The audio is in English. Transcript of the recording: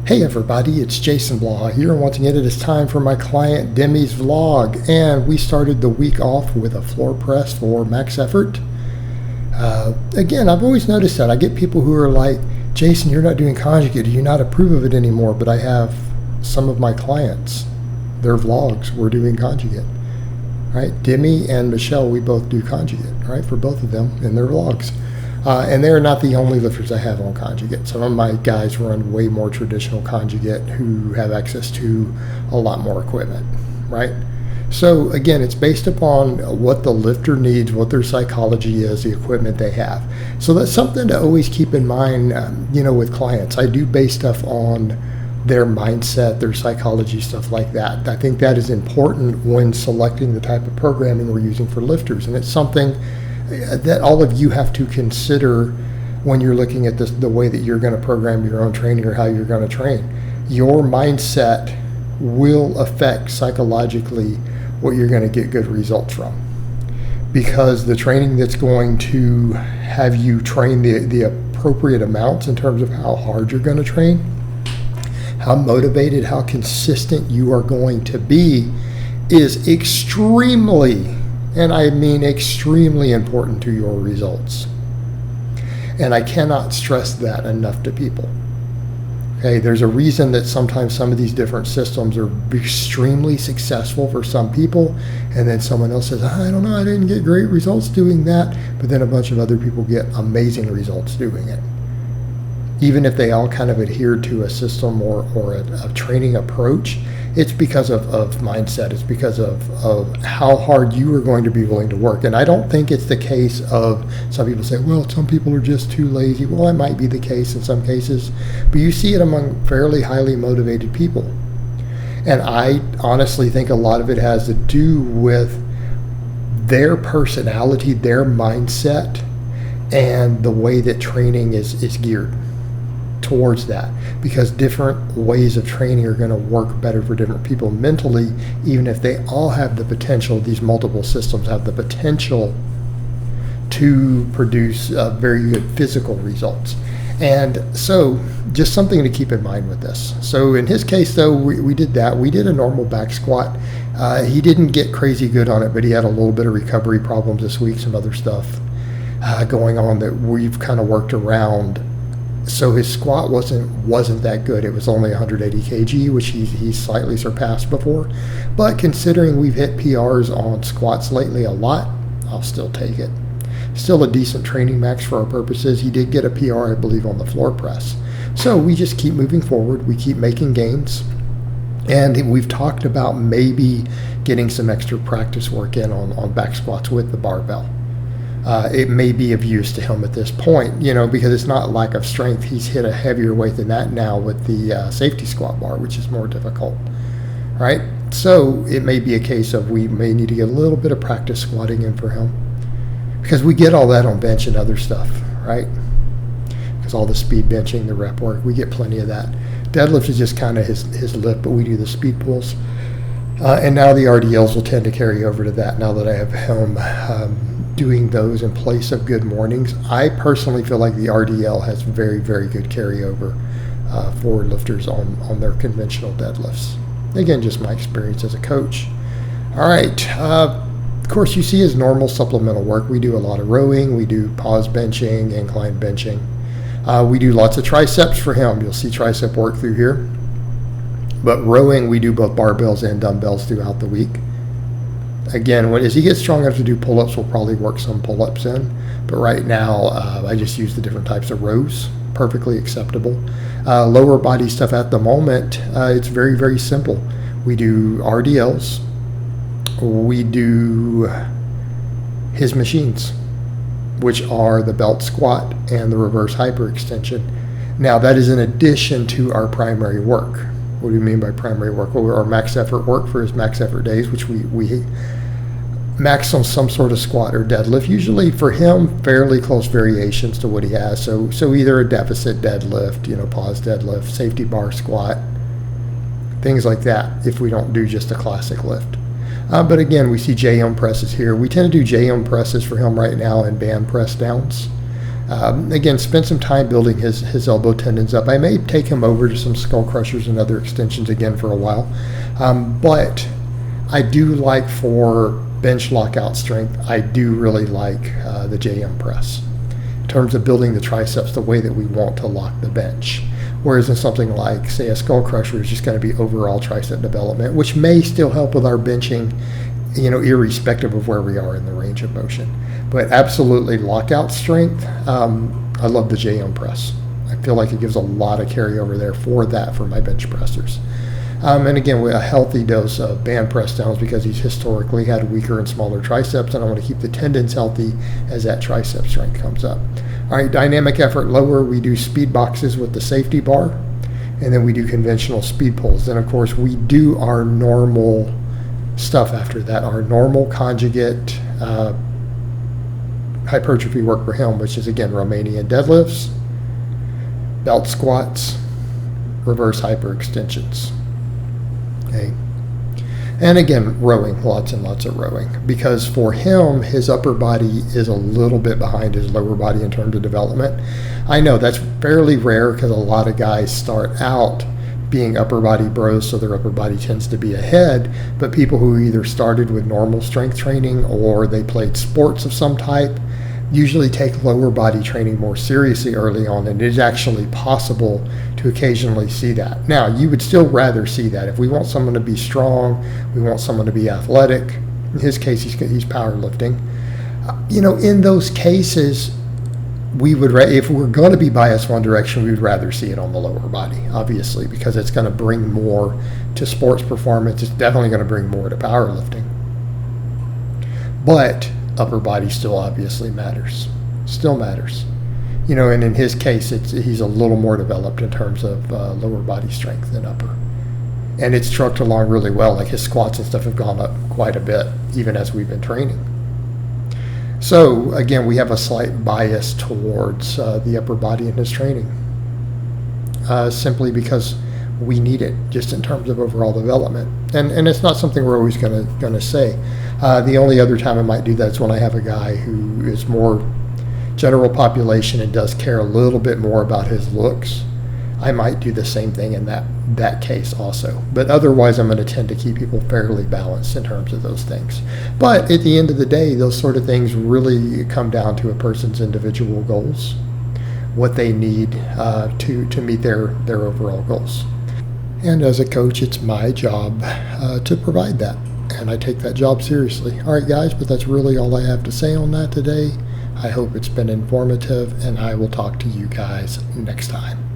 Hey everybody, it's Jason Blaha here, and once again it is time for my client Demi's vlog, and we started the week off with a floor press for max effort. Again, I've always noticed that I get people who are like, Jason, you're not doing conjugate, do you not approve of it anymore? But I have some of my clients, their vlogs, we're doing conjugate, right? Demi and Michelle, we both do conjugate, right, for both of them in their vlogs. And they're not the only lifters I have on conjugate. Some of my guys run way more traditional conjugate who have access to a lot more equipment, right? So again, it's based upon what the lifter needs, what their psychology is, the equipment they have. So that's something to always keep in mind, with clients. I do base stuff on their mindset, their psychology, stuff like that. I think that is important when selecting the type of programming we're using for lifters. And it's something that all of you have to consider when you're looking at this, the way that you're going to program your own training or how you're going to train. Your mindset will affect psychologically what you're going to get good results from, because the training that's going to have you train the appropriate amounts in terms of how hard you're going to train, how motivated, how consistent you are going to be, is extremely, and I mean extremely, important to your results. And I cannot stress that enough to people. Okay, there's a reason that sometimes some of these different systems are extremely successful for some people, and then someone else says, I don't know, I didn't get great results doing that, but then a bunch of other people get amazing results doing it. Even if they all kind of adhere to a system or a training approach, it's because of mindset. It's because of how hard you are going to be willing to work. And I don't think it's the case of, some people say, well, some people are just too lazy. Well, that might be the case in some cases, but you see it among fairly highly motivated people. And I honestly think a lot of it has to do with their personality, their mindset, and the way that training is geared towards that, because different ways of training are going to work better for different people mentally, even if they all have the potential. These multiple systems have the potential to produce very good physical results. And so just something to keep in mind with this. So in his case, though, we did that. We did a normal back squat. He didn't get crazy good on it, but he had a little bit of recovery problems this week, some other stuff going on that we've kind of worked around. So his squat wasn't that good. It was only 180 kg, which he slightly surpassed before. But considering we've hit PRs on squats lately a lot, I'll still take it. Still a decent training max for our purposes. He did get a PR, I believe, on the floor press. So we just keep moving forward. We keep making gains. And we've talked about maybe getting some extra practice work in on back squats with the barbell. It may be of use to him at this point, because it's not lack of strength. He's hit a heavier weight than that now with the safety squat bar, which is more difficult, right? So it may be a case of we may need to get a little bit of practice squatting in for him, because we get all that on bench and other stuff, right? Because all the speed benching, the rep work, we get plenty of that. Deadlift is just kind of his lift, but we do the speed pulls. And now the RDLs will tend to carry over to that now that I have him doing those in place of good mornings. I personally feel like the RDL has very, very good carryover for lifters on their conventional deadlifts. Again, just my experience as a coach. All right. Of course, you see his normal supplemental work. We do a lot of rowing. We do pause benching, incline benching. We do lots of triceps for him. You'll see tricep work through here. But rowing, we do both barbells and dumbbells throughout the week. Again, as he gets strong enough to do pull-ups, we'll probably work some pull-ups in. But right now, I just use the different types of rows. Perfectly acceptable. Lower body stuff at the moment, it's very, very simple. We do RDLs. We do his machines, which are the belt squat and the reverse hyperextension. Now, that is in addition to our primary work. What do you mean by primary work? Well, our max effort work for his max effort days, which we max on some sort of squat or deadlift. Usually for him, fairly close variations to what he has. So either a deficit deadlift, pause deadlift, safety bar squat, things like that, if we don't do just a classic lift. But again, we see JM presses here. We tend to do JM presses for him right now and band press downs. Again, spend some time building his elbow tendons up. I may take him over to some skull crushers and other extensions again for a while. But I do like, for bench lockout strength, I do really like the JM press in terms of building the triceps the way that we want to lock the bench. Whereas in something like, say, a skull crusher is just going to be overall tricep development, which may still help with our benching, irrespective of where we are in the range of motion. But absolutely lockout strength, I love the JM press. I feel like it gives a lot of carryover there for my bench pressers. And again, with a healthy dose of band press downs, because he's historically had weaker and smaller triceps, and I want to keep the tendons healthy as that tricep strength comes up. All right, dynamic effort lower, we do speed boxes with the safety bar, and then we do conventional speed pulls. And of course, we do our normal stuff after that, our normal conjugate hypertrophy work for him, which is, again, Romanian deadlifts, belt squats, reverse hyperextensions. Okay. And again, rowing, lots and lots of rowing, because for him, his upper body is a little bit behind his lower body in terms of development. I know that's fairly rare, because a lot of guys start out being upper body bros, so their upper body tends to be ahead, but people who either started with normal strength training or they played sports of some type usually take lower body training more seriously early on, and it is actually possible to occasionally see that. Now, you would still rather see that. If we want someone to be strong, we want someone to be athletic. In his case, he's powerlifting. In those cases, we would, if we're going to be biased one direction, we would rather see it on the lower body, obviously, because it's going to bring more to sports performance. It's definitely going to bring more to powerlifting. But upper body still obviously matters. Still matters. And in his case, he's a little more developed in terms of lower body strength than upper. And it's trucked along really well. Like, his squats and stuff have gone up quite a bit, even as we've been training. So, again, we have a slight bias towards the upper body in his training. Simply because we need it, just in terms of overall development. And it's not something we're always going to say. The only other time I might do that is when I have a guy who is more general population and does care a little bit more about his looks. I might do the same thing in that case also. But otherwise, I'm going to tend to keep people fairly balanced in terms of those things. But at the end of the day, those sort of things really come down to a person's individual goals, what they need to meet their overall goals. And as a coach, it's my job to provide that. And I take that job seriously. All right, guys, but that's really all I have to say on that today. I hope it's been informative, and I will talk to you guys next time.